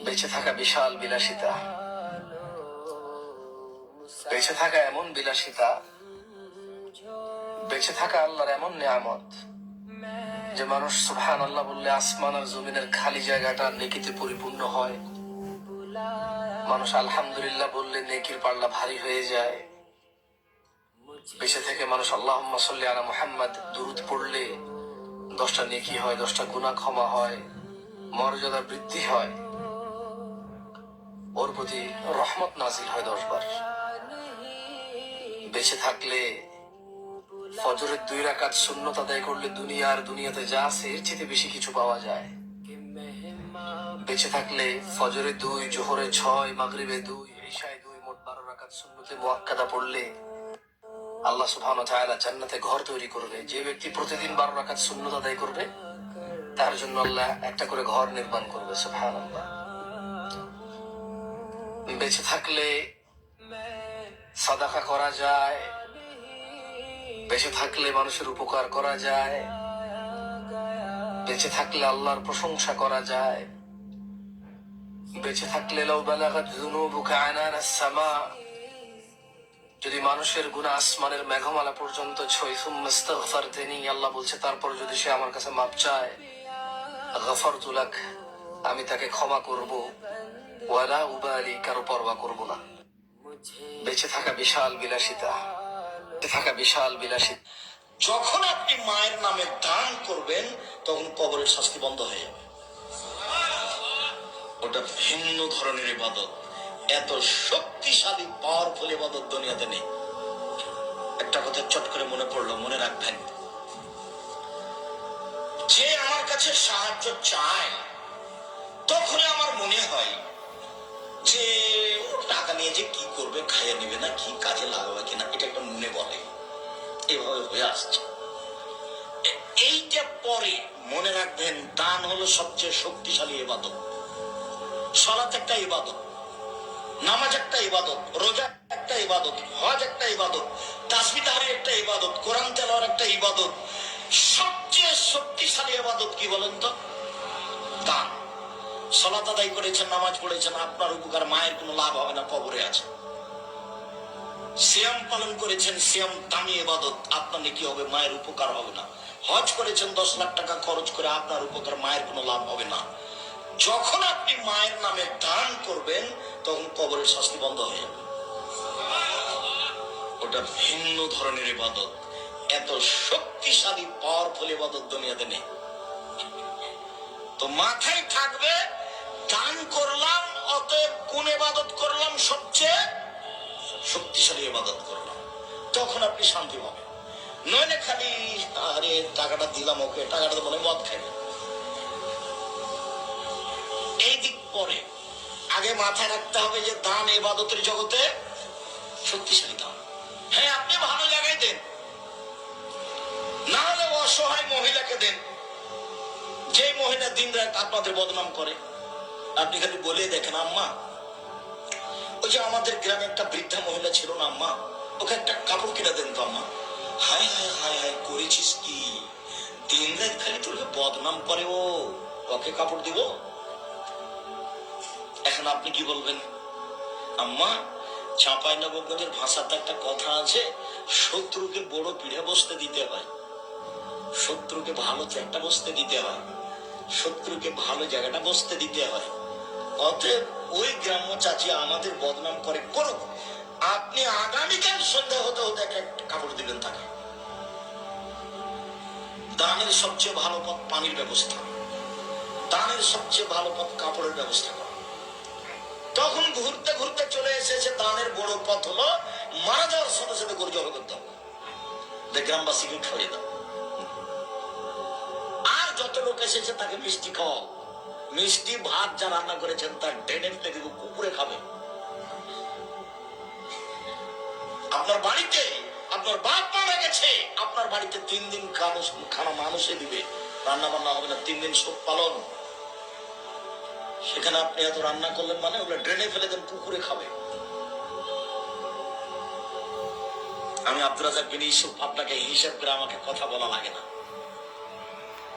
বেঁচে থাকা বিশাল বিলাসিতা, বেঁচে থাকা এমন বিলাসিতা, বেঁচে থাকা আল্লাহর এমন নিয়ামত যে মানুষ সুবহানাল্লাহ বললে আসমান আর জমিনের খালি জায়গাটা নেকিতে পরিপূর্ণ হয়। মানুষ আলহামদুলিল্লাহ বললে নেকির পাল্লা ভারী হয়ে যায়। বেঁচে থেকে মানুষ আল্লাহুম্মা সাল্লি আলা মুহাম্মদ দুরূদ পড়লে 10টা নেকি হয়, 10টা গুনাহ ক্ষমা হয়, মর্যাদা বৃদ্ধি হয়, ওর প্রতি রহমত নাজিল হয় 10 বার। বেঁচে থাকলে ফজরের 2 রাকাত সুন্নত আদায় করলে দুনিয়াতে যা আছে এর চেয়ে বেশি কিছু পাওয়া যায়। বেঁচে থাকলে ফজরে 2, জোহরে 6, মাগরিবে 2, ইশায় 2, মোট 12 রাকাত সুন্নতে মুআক্কাদা পড়লে আল্লাহ সুবহানাহু ওয়া তাআলা জান্নাতে ঘর তৈরি করবে। যে ব্যক্তি প্রতিদিন 12 রাকাত সুন্নত আদায় করবে তার জন্য আল্লাহ একটা করে ঘর নির্মাণ করবে। সুবহানাল্লাহ। বেঁচে থাকলে সাদাকা করা যায়, বেঁচে থাকলে মানুষের উপকার করা যায়, বেঁচে থাকলে আল্লাহর প্রশংসা করা যায়, বেঁচে থাকলে লাউ বালাগাত যুনুবুকা আনানাস সামা, যদি মানুষের গুনাহ আসমানের মেঘমালা পর্যন্ত ছয়, সুম্মা ইস্তাগফারতানি, আল্লাহ বলছে তারপর যদি সে আমার কাছে মাপ চায়, গফারতু লাক, আমি তাকে ক্ষমা করব, ওয়ালা উবালি, কারো পরোয়া করব না। বেঁচে থাকা বিশাল বিলাসিতা, বেঁচে থাকা বিশাল বিলাসিতা। যখন আপনি মায়ের নামে দান করবেন তখন কবরের শাস্তি বন্ধ হয়ে যাবে। ওটা ভিন্ন ধরনের ইবাদত, এত শক্তিশালী পাওয়ারফুল ইবাদত দুনিয়াতে নেই। একটা কথা চট করে মনে পড়লো, মনে রাখবেন, যে আমার কাছে সাহায্য চায় তখন আমার মনে হয় যে ওর টাকা নিয়ে যে কি করবে, খাইয়ে নিবে না, কি কাজে লাগাবে কিনা, এটা একটা মনে বলে। এভাবে হয়ে আসছে। এইটা পরে মনে রাখবেন, দান হলো সবচেয়ে শক্তিশালী ইবাদত। সালাত একটা ইবাদত, নামাজ একটা ইবাদত, রোজা একটা ইবাদত, হজ একটা ইবাদত, তাসবিহ তাহরীর একটা ইবাদত, কোরআন তেলাওয়াত একটা ইবাদত। সবচেয়ে শক্তিশালী ইবাদত কি বলেন তো? দান। সালাত আদায় করেছেন, নামাজ পড়েছেন, আপনার উপকার, মায়ের কোনো লাভ হবে না, কবরে আছে। সিয়াম পালন করেছেন, সিয়াম দামি ইবাদত, আপনার নেকি হবে, মায়ের উপকার হবে না। হজ করেছেন 10 লাখ টাকা খরচ করে, আপনার উপকার, মায়ের কোনো লাভ হবে না। যখন আপনি মায়ের নামে দান করবেন তখন কবরের শাস্তি বন্ধ হয়ে যাবে। ওটা ভিন্ন ধরনের ইবাদত, এত শক্তিশালী পাওয়ারফুল ইবাদত দুনিয়াতে নেই। তো মাথায় থাকবে, দান করলাম, অতএব কোন ইবাদত করলাম? সবচেয়ে শক্তিশালী ইবাদত করলাম, তখন আপনি শান্তি পাবেন। নইলে খালি আরে টাকাটা দিলাম ওকে, টাকাটা তো মনে মদ খাবে, এই দিক পরে। আগে মাথায় রাখতে হবে যে দান ইবাদতের জগতে শক্তিশালী দান। হ্যাঁ, আপনি ভালো জায়গায় দেন, না হলে অসহায় মহিলাকে দেন, যে মহিলা দিন রাত আপনাদের বদনাম করে। আপনি খালি বলে দেখেন, আম্মা ওই যে আমাদের গ্রামে একটা বৃদ্ধা মহিলা ছিল না আম্মা, ওকে একটা কাপড় কিনে দেন তো আম্মা। হায় হায় হায় হায়, করেছিস কি? দিন রাত খালি তোকে বদনাম করে, ওকে কাপড় দিব? এখন আপনি কি বলবেন? আম্মা, চাঁপাইনবাবগঞ্জের ভাষাতে একটা কথা আছে, শত্রুকে বড় পিঠে বসতে দিতে হয়, শত্রুকে ভালো চেয়ারটা বসতে দিতে হয়, শত্রুকে ভালো জায়গাটা বসতে দিতে হয়। অতএব ওই গ্রাম্য চাচি আমাদের বদনাম করে, করুক, আপনি আগামীকাল সন্ধ্যা হতে হতে একটা কাপড় দিবেন তাকে। দানের সবচেয়ে ভালো পথ পানির ব্যবস্থা, দানের সবচেয়ে ভালো পথ কাপড়ের ব্যবস্থা করা। তখন ঘুরতে ঘুরতে চলে এসেছে দানের বড় পথ হলো মারা যাওয়ার সাথে সাথে গরু জবাই করতে হবে, গ্রামবাসীকে খাইয়ে দাও। আর যত লোক এসেছে তাকে মিষ্টি খাওয়াও, মিষ্টি ভাত যা রান্না করেছেন তার ডেনে ফেলে দিব, কুকুরে খাবে। আপনার বাড়িতে আপনার বাপ মারা গেছে, আপনার বাড়িতে 3 দিন খানা মানুষে দিবে, রান্না বান্না হবে না, 3 দিন শোক পালন। সেখানে আপনি এত রান্না করলেন মানে ওগুলো ড্রেনে ফেলে দেন, কুকুরে খাবে। আমি আব্দুর রাজ্জাক বিন ইউসুফ, আপনাকে হিসাব করে আমাকে কথা বলা লাগে না।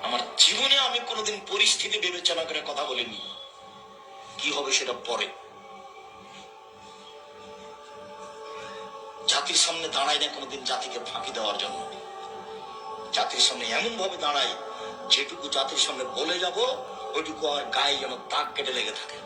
আমার জীবনে আমি কোনোদিন পরিস্থিতি বিবেচনা করে কথা বলিনি। কি হবে সেটা পরে। জাতির সামনে দাঁড়াই না কোনোদিন জাতিকে ফাঁকি দেওয়ার জন্য। জাতির সামনে এমন ভাবে দাঁড়াই যেটুকু জাতির সামনে বলে যাব ওইটুকু আর গায়ে যেন দাগ কেটে লেগে থাকে।